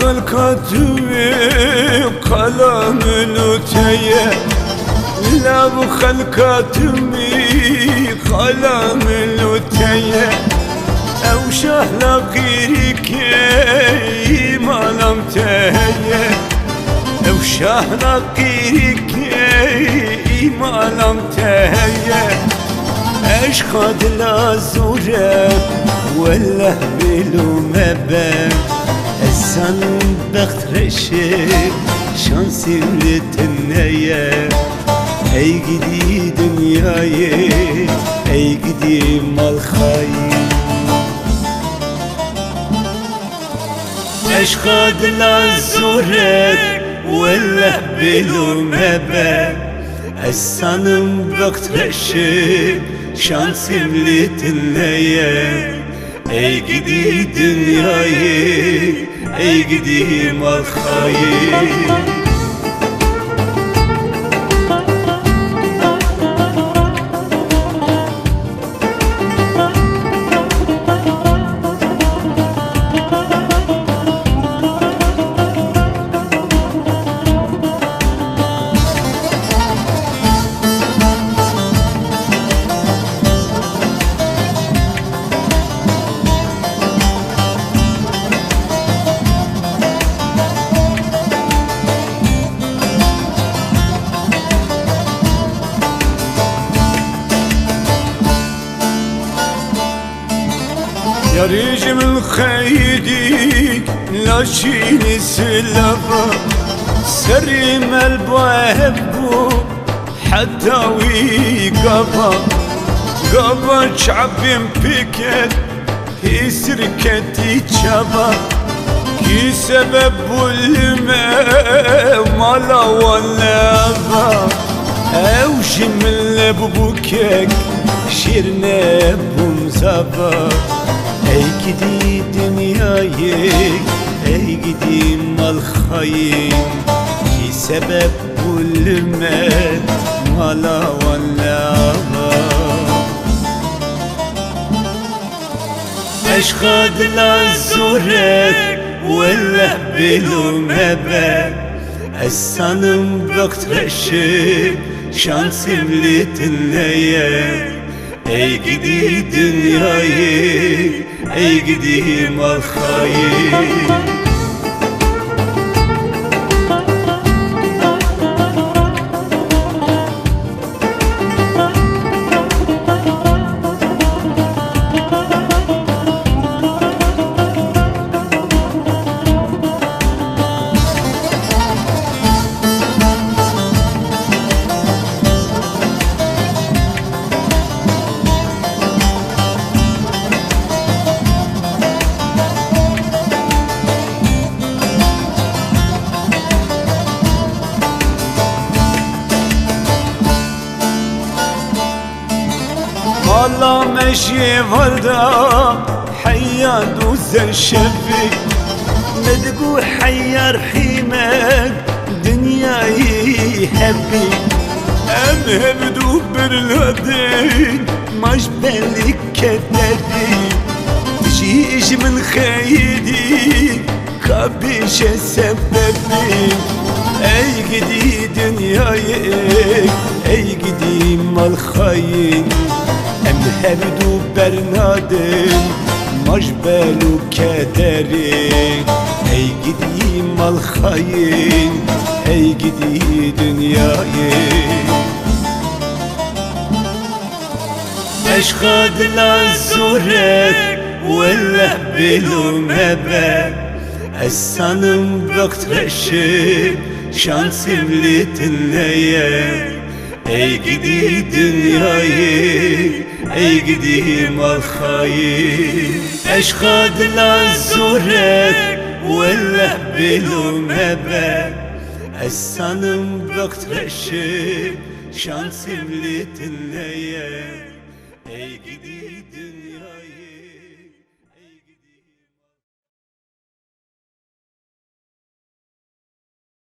خلقتي قلم الوتية لا بخلقتي قلم الوتية أو شهلا غيرك ما لم تهيأ أو شهلا غيرك ما لم تهيأ أشقد لا زورك ولا بلو مبا السن بخترشك شانسي لتنيا ey gidi dünyayı ey gidi mal khayr اشقد لا زورك ولا بلو مبا السن بخترشك şansım dinleye ey gidi dünyayı ey gidi mal khayr يا رجم الخيدي لا شيني سلبا سريم البوهبو حتى ويقبا قبا شعب بيكت هي سركتي شبا كي سبب الماء مالا ولا با او جمل ببوكك شيرنا بمزابا ey gidi dünyayı ey gidi mal khayr ki sebep bulmet mala valla اشقد لا زورك ولا بلو مبا السنم بخترشك şansım dinleye ey gidi dünyayı ey gidi mal khayr والله ماشي ورده حيا دوز الشبي مدقو حيا رحيمك دنياي هبي ام هبدو بالهدين ماش بالك كدبي تجيش من خيدي كابيش سببي ey gidi dünyayı ey gidi mal khayr em hebdu bernadin majbelu kederi ey gidi mal khayr ey gidi dünyayı اشقد لا زورك ولا بلو مبا السنم بخترشك şansım dinleye ey gidi dünyayı ey gidi mal khayr اشقد لا زورك ولا بلو مبا السنم بخترشك şansım dinleye ey gidi